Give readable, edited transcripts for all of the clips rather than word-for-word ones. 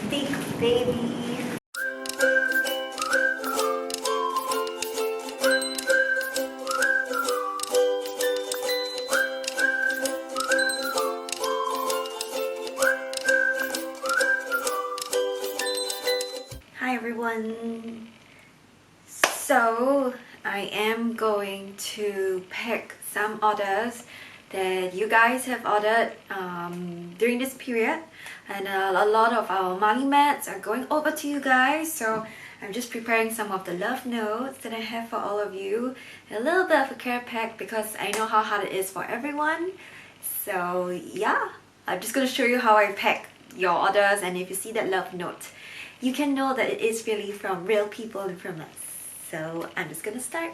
Big baby. Hi everyone. So I am going to pick some orders that you guys have ordered during this period, and a lot of our Marley mats are going over to you guys, so I'm just preparing some of the love notes that I have for all of you, a little bit of a care pack because I know how hard it is for everyone. So yeah, I'm just going to show you how I pack your orders, and if you see that love note, you can know that it is really from real people and from us. So I'm just gonna start.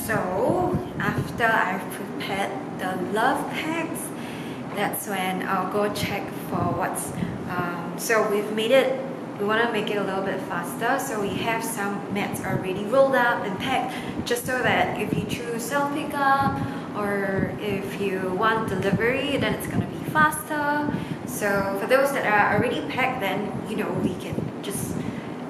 So after I've prepared the love packs, that's when I'll go check for what's so we've made it, we want to make it a little bit faster, so we have some mats already rolled up and packed, just so that if you choose self pickup or if you want delivery, then it's going to be faster. So for those that are already packed, then you know, we can just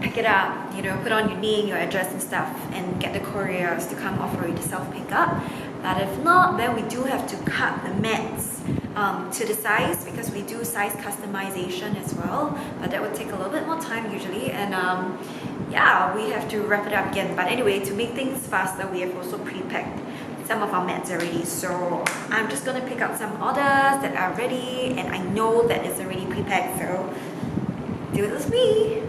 pick it up, you know, put on your name, your address and stuff, and get the couriers to come offer you the self pickup. But if not, then we do have to cut the mats to the size, because we do size customization as well, but that would take a little bit more time usually, and yeah, we have to wrap it up again. But anyway, to make things faster, we have also pre-packed some of our mats already, so I'm just gonna pick out some orders that are ready, and I know that it's already pre-packed, so do it with me.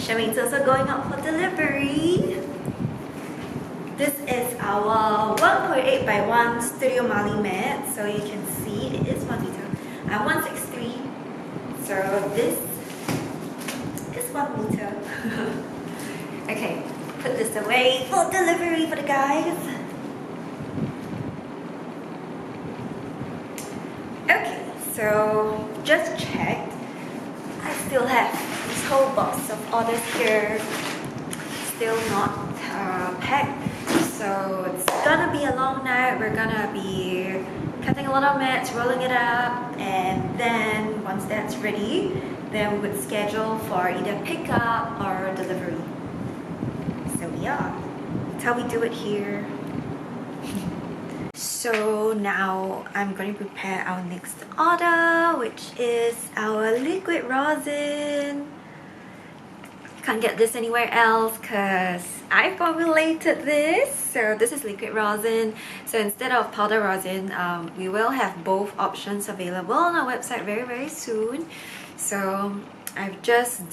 Charmaine's also going out for delivery. This is our 1.8 by 1 Studio Marley mat. So you can see it is 1 meter. I'm 163. So this is 1 meter. Okay, put this away for delivery for the guys. Okay, so just checked. I still have this whole box of orders here, still not packed. So it's gonna be a long night. We're gonna be cutting a lot of mats, rolling it up, and then once that's ready, then we would schedule for either pickup or delivery. So yeah, that's how we do it here. So now I'm going to prepare our next order, which is our liquid rosin. Can't get this anywhere else because I formulated this. So this is liquid rosin. So instead of powder rosin, we will have both options available on our website very soon. So I've just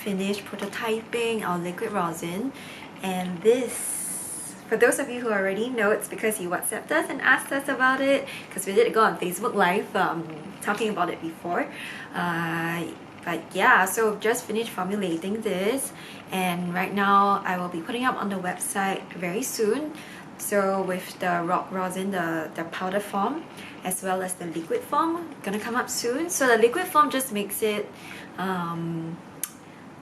finished prototyping our liquid rosin, and this, for those of you who already know, it's because you WhatsApped us and asked us about it, because we did go on Facebook Live talking about it before. But yeah, so just finished formulating this, and right now I will be putting up on the website very soon. So with the rock rosin, the powder form, as well as the liquid form, gonna come up soon. So the liquid form just makes it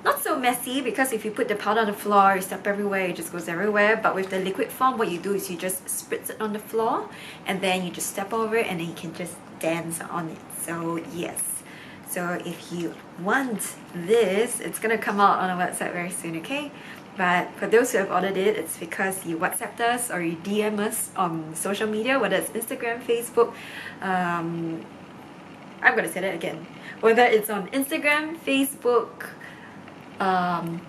not so messy, because if you put the powder on the floor, you step everywhere, it just goes everywhere. But with the liquid form, what you do is you just spritz it on the floor, and then you just step over it, and then you can just dance on it. So yes. So if you want this, it's gonna come out on our website very soon, okay? But for those who have ordered it, it's because you WhatsApped us or you DM us on social media, whether it's Instagram, Facebook, I'm gonna say that again. Whether it's on Instagram, Facebook,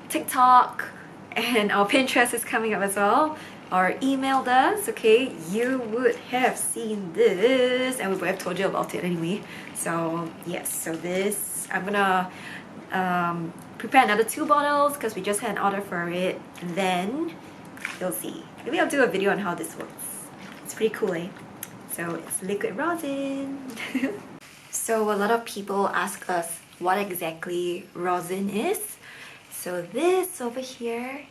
TikTok, and our Pinterest is coming up as well, or emailed us, okay, you would have seen this and we would have told you about it anyway. So yes, so this, I'm gonna prepare another 2 bottles because we just had an order for it, and then you'll see. Maybe I'll do a video on how this works. It's pretty cool, eh? So it's liquid rosin. So a lot of people ask us what exactly rosin is. So this over here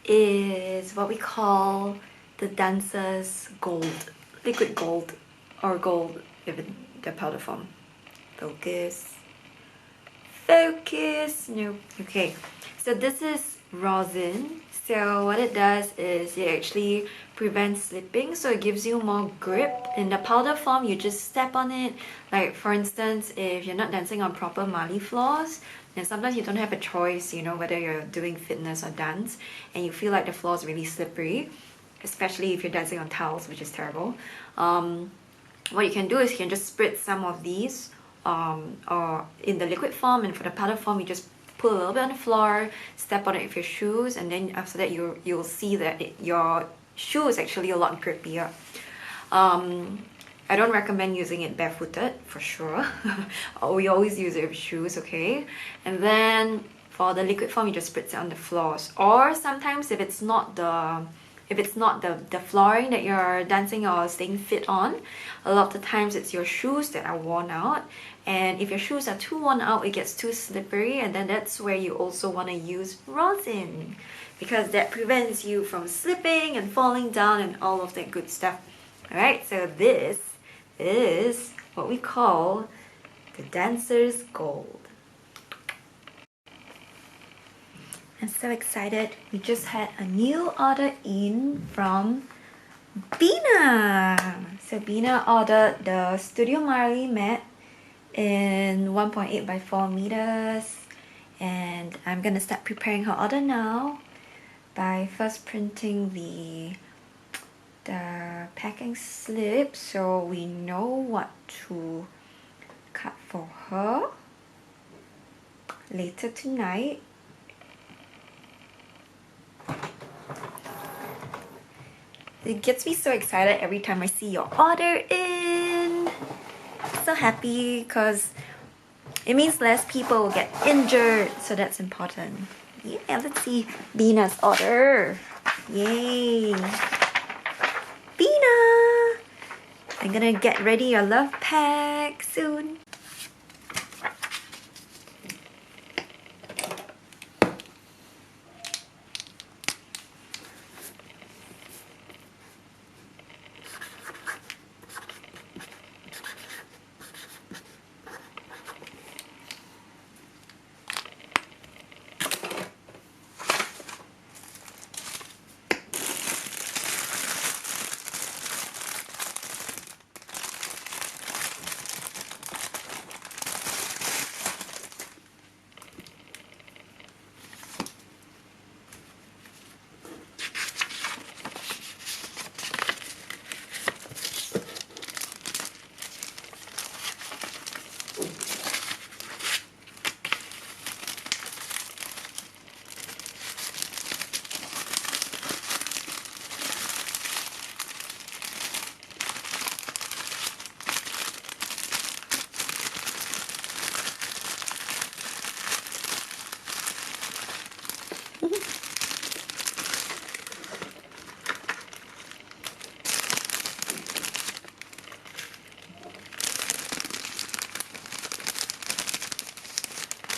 is what we call the dancer's gold, liquid gold, or gold even the powder form. Focus, no, okay. So this is rosin. So what it does is it actually prevents slipping, so it gives you more grip. In the powder form, you just step on it. Like for instance, if you're not dancing on proper Marley floors, and sometimes you don't have a choice, you know, whether you're doing fitness or dance, and you feel like the floor is really slippery, especially if you're dancing on tiles, which is terrible. What you can do is you can just spritz some of these or in the liquid form, and for the powder form, you just put a little bit on the floor, step on it with your shoes, and then after that you'll see that your shoe is actually a lot grippier. I don't recommend using it barefooted, for sure. We always use it with shoes, okay? And then for the liquid form, you just spritz it on the floors. Or sometimes if it's not the flooring that you're dancing or staying fit on, a lot of the times it's your shoes that are worn out. And if your shoes are too worn out, it gets too slippery, and then that's where you also want to use rosin, because that prevents you from slipping and falling down and all of that good stuff. Alright, so this is what we call the dancer's gold. I'm so excited. We just had a new order in from Bina. So Bina ordered the Studio Marley mat in 1.8 by 4 meters, and I'm gonna start preparing her order now by first printing the packing slip so we know what to cut for her later tonight. It gets me so excited every time I see your order in. So happy because it means less people will get injured, so that's important. Yeah, let's see Bina's order. Yay! Bina! I'm gonna get ready your love pack soon.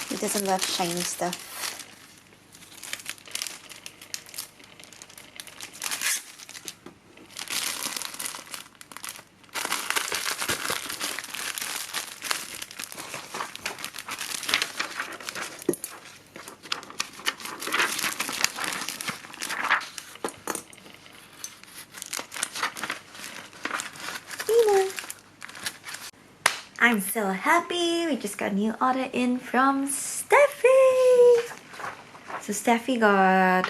He doesn't love shiny stuff. I'm so happy. We just got a new order in from Steffi. So Steffi got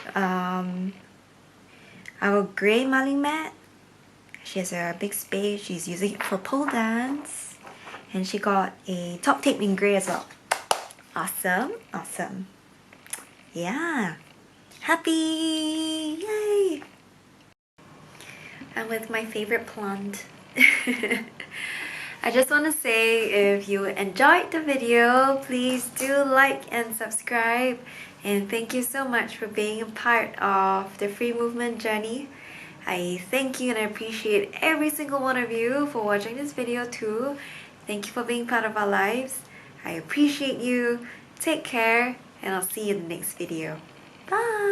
our grey Marley mat. She has a big space. She's using it for pole dance. And she got a top tape in grey as well. Awesome. Awesome. Yeah. Happy. Yay. And with my favorite plant. I just want to say, if you enjoyed the video, please do like and subscribe. And thank you so much for being a part of the free movement journey. I thank you and I appreciate every single one of you for watching this video too. Thank you for being part of our lives. I appreciate you. Take care and I'll see you in the next video. Bye!